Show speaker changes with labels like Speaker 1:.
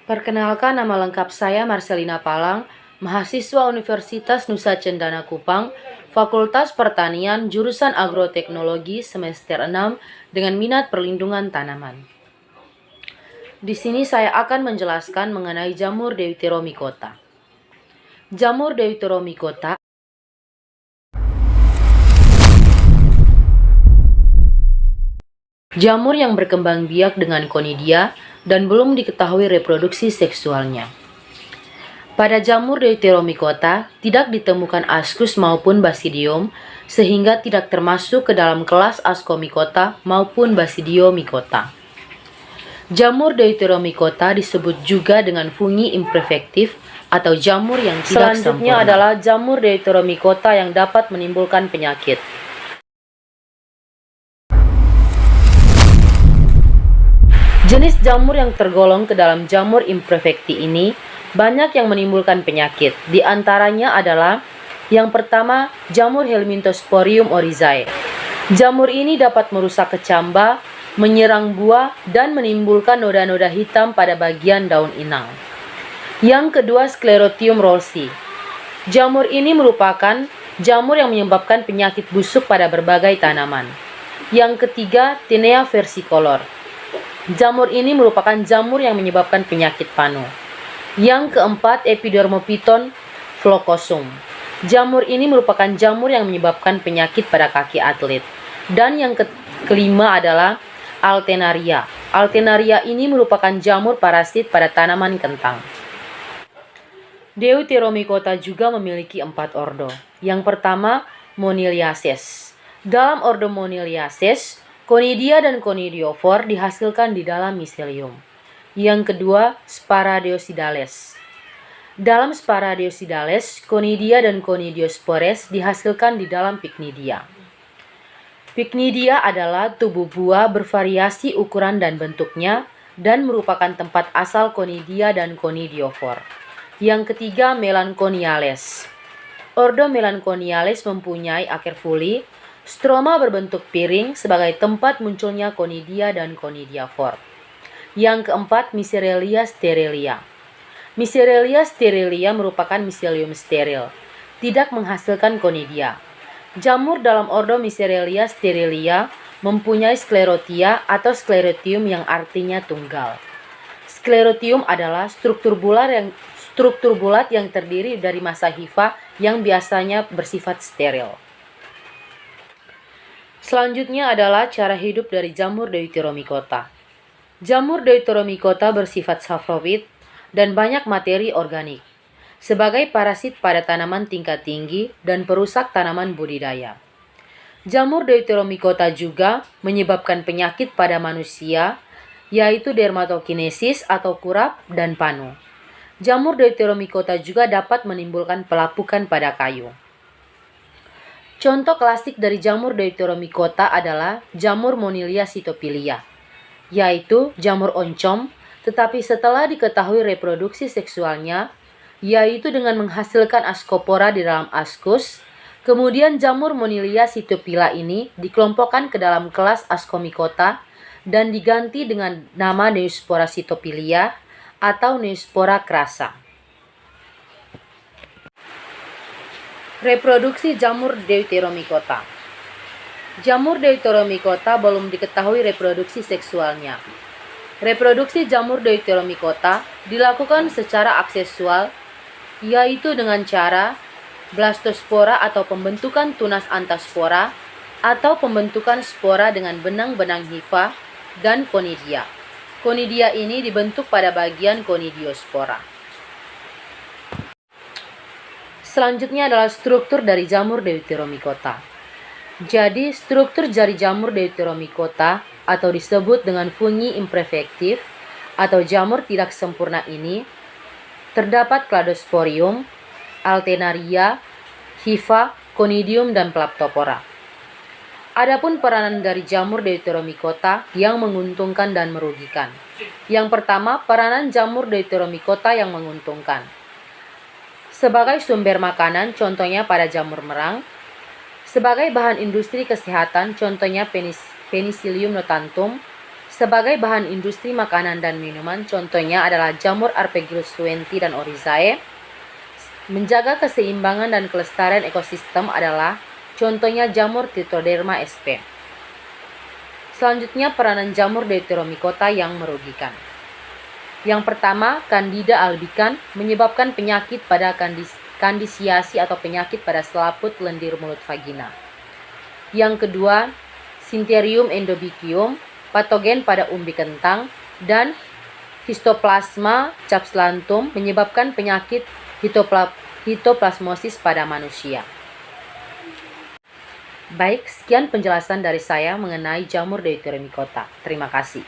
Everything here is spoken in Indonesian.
Speaker 1: Perkenalkan, nama lengkap saya Marcelina Palang, mahasiswa Universitas Nusa Cendana Kupang, Fakultas Pertanian, jurusan Agroteknologi semester 6 dengan minat perlindungan tanaman. Di sini saya akan menjelaskan mengenai jamur Deuteromycota. Jamur Deuteromycota jamur yang berkembang biak dengan konidia dan belum diketahui reproduksi seksualnya. Pada jamur Deuteromycota tidak ditemukan ascus maupun basidium, sehingga tidak termasuk ke dalam kelas Ascomycota maupun Basidiomycota. Jamur Deuteromycota disebut juga dengan fungi imperfektif atau jamur yang tidak sempurna. Selanjutnya adalah jamur Deuteromycota yang dapat menimbulkan penyakit. Jenis jamur yang tergolong ke dalam jamur imperfekti ini banyak yang menimbulkan penyakit. Di antaranya adalah yang pertama, jamur Helminthosporium oryzae. Jamur ini dapat merusak kecamba, menyerang buah, dan menimbulkan noda-noda hitam pada bagian daun inang. Yang kedua, Sclerotium rollsii. Jamur ini merupakan jamur yang menyebabkan penyakit busuk pada berbagai tanaman. Yang ketiga, Tinea versicolor. Jamur ini merupakan jamur yang menyebabkan penyakit panu. Yang keempat, Epidermophyton flocosum. Jamur ini merupakan jamur yang menyebabkan penyakit pada kaki atlet. Dan yang kelima adalah Altenaria. Altenaria ini merupakan jamur parasit pada tanaman kentang. Deuteromycota juga memiliki 4 ordo. Yang pertama, Moniliaceae. Dalam ordo Moniliaceae, Conidia dan Conidiophore dihasilkan di dalam miselium. Yang kedua, Sparadeosidales. Dalam Sparadeosidales, Conidia dan Conidiospores dihasilkan di dalam Pycnidia. Pycnidia adalah tubuh buah bervariasi ukuran dan bentuknya dan merupakan tempat asal Conidia dan Conidiophore. Yang ketiga, Melanchoniales. Ordo Melanchoniales mempunyai akerfuli, stroma berbentuk piring sebagai tempat munculnya Conidia dan Conidiophore. Yang keempat, Miserrelia sterilia. Miserrelia sterilia merupakan miselium steril, tidak menghasilkan konidia. Jamur dalam ordo Miserrelia sterilia mempunyai sklerotia atau sklerotium yang artinya tunggal. Sklerotium adalah struktur bulat yang terdiri dari massa hifa yang biasanya bersifat steril. Selanjutnya adalah cara hidup dari jamur Deuteromycota. Jamur Deuteromycota bersifat saprofit dan banyak materi organik, sebagai parasit pada tanaman tingkat tinggi dan perusak tanaman budidaya. Jamur Deuteromycota juga menyebabkan penyakit pada manusia, yaitu dermatokinesis atau kurap dan panu. Jamur Deuteromycota juga dapat menimbulkan pelapukan pada kayu. Contoh klasik dari jamur Deuteromycota adalah jamur Monilia sitopilia, yaitu jamur oncom, tetapi setelah diketahui reproduksi seksualnya, yaitu dengan menghasilkan ascopora di dalam ascus, kemudian jamur Monilia sitopila ini dikelompokkan ke dalam kelas Ascomycota dan diganti dengan nama Neospora sitopilia atau Neospora crassa. Reproduksi jamur Deuteromycota. Jamur Deuteromycota belum diketahui reproduksi seksualnya. Reproduksi jamur Deuteromycota dilakukan secara aksesual, yaitu dengan cara blastospora atau pembentukan tunas antaspora atau pembentukan spora dengan benang-benang hifa dan konidia. Konidia ini dibentuk pada bagian konidiospora. Selanjutnya adalah struktur dari jamur Deuteromycota. Jadi, struktur jari jamur Deuteromycota atau disebut dengan fungi imperfektif atau jamur tidak sempurna ini terdapat Cladosporium, Altenaria, hifa, Conidium, dan Phlaptopora. Adapun peranan dari jamur Deuteromycota yang menguntungkan dan merugikan. Yang pertama, peranan jamur Deuteromycota yang menguntungkan. Sebagai sumber makanan, contohnya pada jamur merang. Sebagai bahan industri kesehatan, contohnya Penicillium notatum. Sebagai bahan industri makanan dan minuman, contohnya adalah jamur Arpegillus suenti dan Oryzae. Menjaga keseimbangan dan kelestarian ekosistem adalah contohnya jamur Trichoderma sp. Selanjutnya, peranan jamur Deuteromycota yang merugikan. Yang pertama, Candida albicans menyebabkan penyakit pada kandisiasi atau penyakit pada selaput lendir mulut vagina. Yang kedua, Syntherium endobicium patogen pada umbi kentang, dan Histoplasma capsulantum menyebabkan penyakit hitoplasmosis pada manusia. Baik, sekian penjelasan dari saya mengenai jamur Deuteromycota. Terima kasih.